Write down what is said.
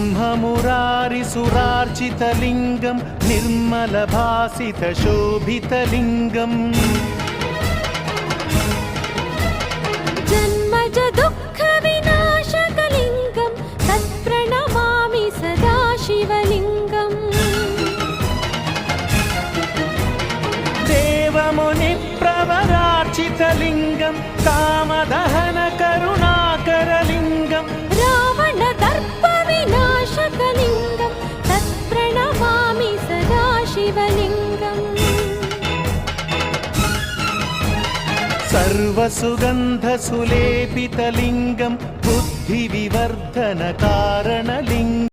ब्रह्ममुरारिसुरार्चितलिङ्गं निर्मलभासितशोभितलिङ्गम् जन्मज दुःखविनाशकलिङ्गं तत्प्रणमामि सदा शिवलिङ्गम् देवमुनिप्रवरार्चितलिङ्गं कामदहनकरुणाकरलिङ्गं रावणदर्पविनाशकलिङ्गं तत्प्रणमामि सदा शिवलिङ्गम् सर्वसुगन्धसुलेपितलिङ्गं बुद्धिविवर्धनकारणलिङ्गम्